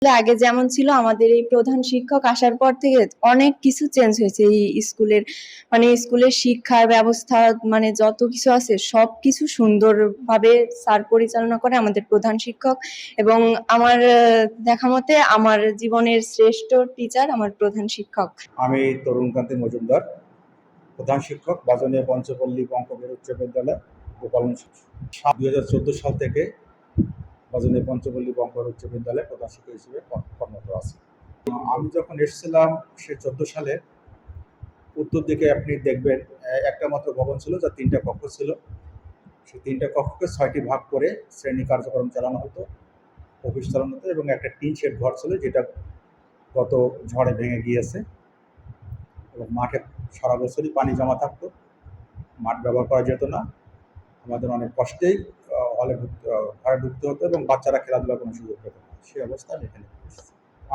আগে যেমন ছিল আমাদের এই প্রধান শিক্ষক আসার পর থেকে অনেক কিছু চেঞ্জ হয়েছে এই স্কুলের, মানে স্কুলের শিক্ষার ব্যবস্থা, মানে যত কিছু আছে সবকিছু সুন্দরভাবে স্যার পরিচালনা করে আমাদের প্রধান শিক্ষক। এবং আমার দেখা মতে আমার জীবনের শ্রেষ্ঠ টিচার আমার প্রধান শিক্ষক। আমি তরুণকান্তি মজুমদার, প্রধান শিক্ষক বাজনীয় পঞ্চপল্লী বঙ্কবীর উচ্চ বিদ্যালয়, গোপালগঞ্জ। 2014 সাল থেকে বাজনীয় পঞ্চপল্লী বঙ্কবীর উচ্চ বিদ্যালয়ে প্রধান শিক্ষক হিসেবে কর্মরত আছি। আমি যখন এসেছিলাম সে 14 সালে, উত্তর দিকে আপনি দেখবেন একটা মাত্র ভবন ছিল, যার 3টা কক্ষ ছিল। সেই 3টা কক্ষকে 6টি ভাগ করে শ্রেণী কার্যক্রম চালানো হতো, অফিস চালানো হতো, এবং একটা টিন শেড ঘর ছিল যেটা গত ঝড়ে ভেঙে গিয়েছে। এবং মাঠে সারা বছরই পানি জমা থাকতো, মাঠ ব্যবহার করা যেত না। আমাদের অনেক কষ্টেই ঘরে ঢুকতে হতো এবং বাচ্চারা খেলাধুলার কোনো সুযোগ পেত না। সেই অবস্থা এখানে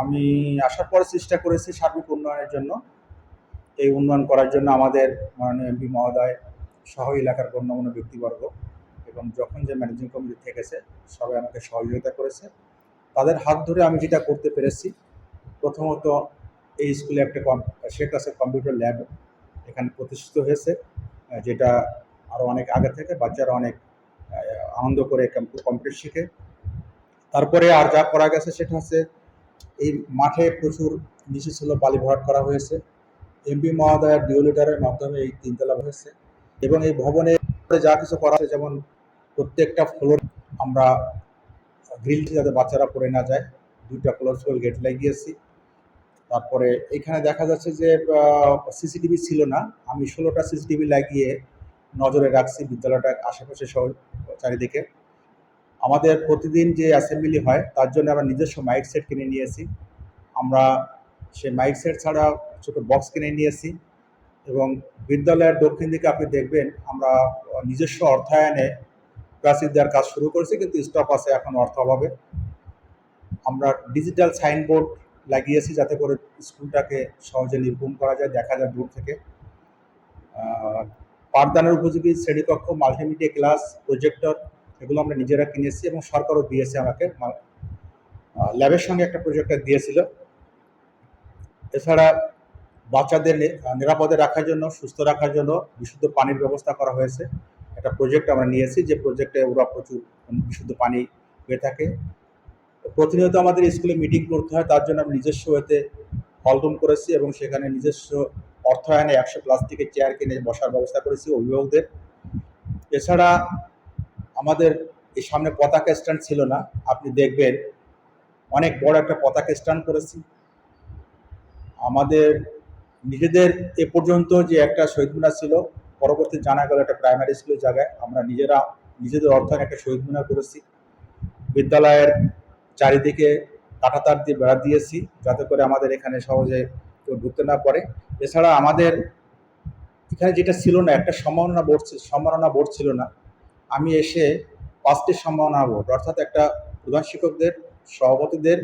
আমি আসার পরে চেষ্টা করেছি সার্বিক উন্নয়নের জন্য। এই উন্নয়ন করার জন্য আমাদের মাননীয় এমপি মহোদয় সহ এলাকার গণ্যমান্য ব্যক্তিবর্গ এবং যখন যে ম্যানেজিং কমিটি থেকেছে সবাই আমাকে সহযোগিতা করেছে। তাদের হাত ধরে আমি যেটা করতে পেরেছি, প্রথমত এই স্কুলে একটা শেখ রাসেল কম্পিউটার ল্যাব এখানে প্রতিষ্ঠিত হয়েছে, যেটা আরও অনেক আগে থেকে বাচ্চারা অনেক আনন্দ করে কম্পিউটার শিখে। তারপরে আর যা করা গেছে সেটা হচ্ছে এই মাঠে প্রচুর নিচে ছিল বালি ভরাট করা হয়েছে। এমপি মহোদয়ের ডিওলিটারের মাধ্যমে এই 3 তলা হয়েছে এবং এই ভবনে যা কিছু করা হয়েছে, যেমন প্রত্যেকটা ফ্লোর আমরা গ্রিল যাতে বাচ্চারা পড়ে না যায় 2টা ফ্লোর গেট লাগিয়েছি। তারপরে এখানে দেখা যাচ্ছে যে সিসিটিভি ছিল না, আমি 16টা সিসিটিভি লাগিয়ে নজরে রাখছি বিদ্যালয়টার আশেপাশে সহ চারিদিকে। আমাদের প্রতিদিন যে অ্যাসেম্বলি হয় তার জন্য আমরা নিজস্ব মাইক সেট কিনে নিয়েছি। আমরা সেই মাইক সেট ছাড়া ছোটো বক্স কিনে নিয়েছি এবং বিদ্যালয়ের দক্ষিণ দিকে আপনি দেখবেন আমরা নিজস্ব অর্থায়নে প্রাচীর দেওয়ার কাজ শুরু করেছি, কিন্তু স্টপ আছে এখন অর্থ অভাবে। আমরা ডিজিটাল সাইনবোর্ড লাগিয়েছি যাতে করে স্কুলটাকে সহজে নির্গম করা যায়, দেখা যায় দূর থেকে। পাঠদানের উপযোগী শ্রেণীকক্ষ, মাল্টিমিডিয়া ক্লাস, প্রজেক্টর এগুলো আমরা নিজেরা কিনেছি এবং সরকারও দিয়েছে আমাকে। ল্যাবের সঙ্গে একটা প্রজেক্টর দিয়েছিল। এছাড়া বাচ্চাদের নিরাপদে রাখার জন্য, সুস্থ রাখার জন্য বিশুদ্ধ পানির ব্যবস্থা করা হয়েছে। একটা প্রজেক্ট আমরা নিয়েছি, যে প্রজেক্টে ওরা প্রচুর বিশুদ্ধ পানি পেয়ে থাকে। প্রতিনিয়ত আমাদের স্কুলে মিটিং করতে হয়, তার জন্য আমি নিজস্ব এতে হল রুম করেছি এবং সেখানে নিজস্ব অর্থায়নে 100 প্লাস্টিকের চেয়ার কিনে বসার ব্যবস্থা করেছি অভিভাবকদের। এছাড়া আমাদের এই সামনে পতাকা স্ট্যান্ড ছিল না, আপনি দেখবেন অনেক বড় একটা পতাকা স্ট্যান্ড করেছি। আমাদের নিজেদের এ পর্যন্ত যে একটা শহীদ মিনার ছিল, পরবর্তী জানা গেল একটা প্রাইমারি স্কুলের জায়গায় আমরা নিজেদের অর্থায়নে একটা শহীদ মিনার করেছি। বিদ্যালয়ের চারিদিকে কাঁটাতার দিয়ে বেড়া দিয়েছি যাতে করে আমাদের এখানে সহজে কেউ ঢুকতে না পারে। এছাড়া আমাদের এখানে যেটা ছিল না, একটা সম্মাননা বোর্ড ছিল না। আমি এসে 5টি সম্মাননা বোর্ড, অর্থাৎ একটা প্রধান শিক্ষকদের, সভাপতিদের,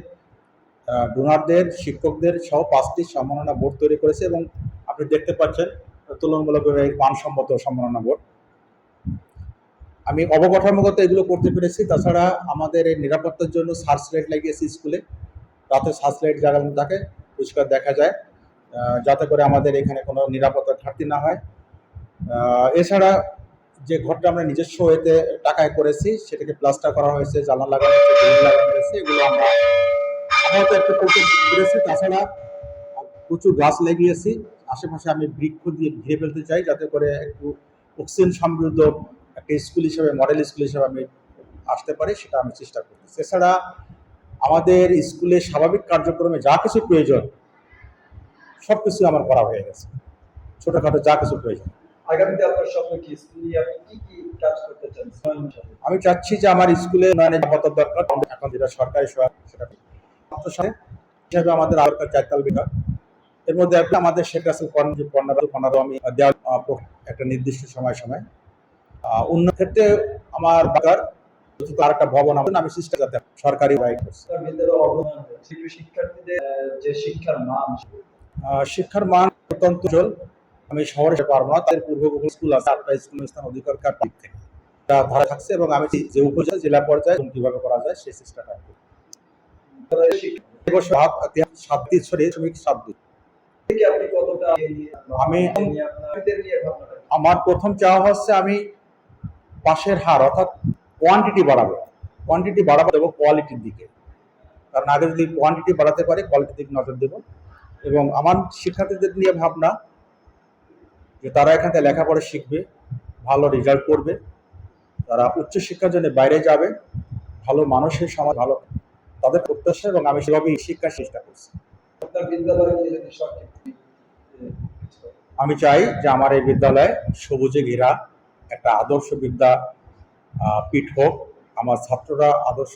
ডোনারদের, শিক্ষকদের সহ 5টি সম্মাননা বোর্ড তৈরি করেছে এবং আপনি দেখতে পাচ্ছেন তুলনামূলকভাবে মানসম্মত সম্মাননা বোর্ড। আমি অবকাঠামোগত এগুলো করতে পেরেছি। তাছাড়া আমাদের এই নিরাপত্তার জন্য সার্চ লাইট লাগিয়েছি স্কুলে, রাতে সার্চ লাইট জ্বালানো থাকে, পরিষ্কার দেখা যায়, যাতে করে আমাদের এখানে কোনো নিরাপত্তার ঘাটতি না হয়। এছাড়া যে ঘরটা আমরা নিজস্ব এতে টাকায় করেছি সেটাকে প্লাস্টার করা হয়েছে, জানলা লাগানো হয়েছে, গ্রিল লাগানো হয়েছে, এগুলো আমরা একটু করতে পেরেছি। তাছাড়া প্রচুর গাছ লাগিয়েছি, আশেপাশে আমি বৃক্ষ দিয়ে ঘিরে ফেলতে চাই যাতে করে একটু অক্সিজেন সমৃদ্ধ একটা স্কুল হিসেবে, মডেল স্কুল হিসেবে আমি আসতে পারি, সেটা আমি চেষ্টা করতেছি। এছাড়া আমাদের স্কুলে স্বাভাবিক কার্যক্রমে যা কিছু প্রয়োজন সব কিছু আমার করা হয়ে গেছে, ছোটখাটো যা কিছু প্রয়োজন। আগামীতে আপনার স্বপ্ন কি? স্কুলে আপনি কি কাজ করতে চান? আমি চাচ্ছি যে আমার স্কুলে উন্নয়নের নিরাপত্তার দরকার, এখন যেটা সরকারি সহায়তা সেটা হিসাবে আমাদের দরকার 4 বিঘা। এর মধ্যে একটা আমাদের শেখ রাসেল কর্নার আমি দেওয়ার একটা নির্দিষ্ট সময় উন্নয়ন ক্ষেত্রে আমার বাগার আর একটা ভবন আমি চেষ্টা করতে সরকারি বাইক শিক্ষার্থীদের যে শিক্ষার মান অত্যন্ত জল। আমি শহরে পারবো না, তাদের পূর্ববঙ্গ স্কুল আছে, 8টা স্কুল স্থান অধিকার দিক থেকে ধারা থাকছে এবং আমি যে উপজেলা জেলা পর্যায়ে কিভাবে করা যায় সেই চেষ্টাটা এবছর 7.7 থেকে আপনি কতটা আমি নিয়ে আপনাদের নিয়ে ভাবনাটা কি? আমার প্রথম চাওয়া হচ্ছে আমি পাশের হার অর্থাৎ কোয়ান্টিটি বাড়াবো এবং কোয়ালিটির দিকে। কারণ আগে যদি কোয়ান্টিটি বাড়াতে পারি কোয়ালিটির দিকে নজর দেব। এবং আমার শিক্ষার্থীদের নিয়ে ভাবনা যে তারা এখান থেকে লেখাপড়া শিখবে, ভালো রেজাল্ট করবে, তারা উচ্চশিক্ষার জন্য বাইরে যাবে, ভালো মানুষের সমাজ ভালো তাদের প্রত্যাশা, এবং আমি সেভাবেই শিক্ষার চেষ্টা করছি। আপনার বিদ্যালয়ে নিয়ে যদি সংক্ষিপ্ত আমি চাই যে আমার এই বিদ্যালয় সবুজে ঘেরা একটা আদর্শ বিদ্যা পীঠ হোক, আমার ছাত্ররা আদর্শ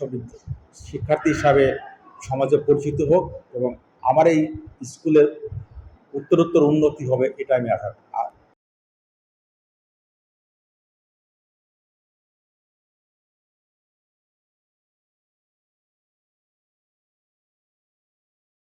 শিক্ষার্থী হিসাবে সমাজে পরিচিত হোক, এবং আমার এই স্কুলের উত্তরোত্তর উন্নতি হবে, এটা আমি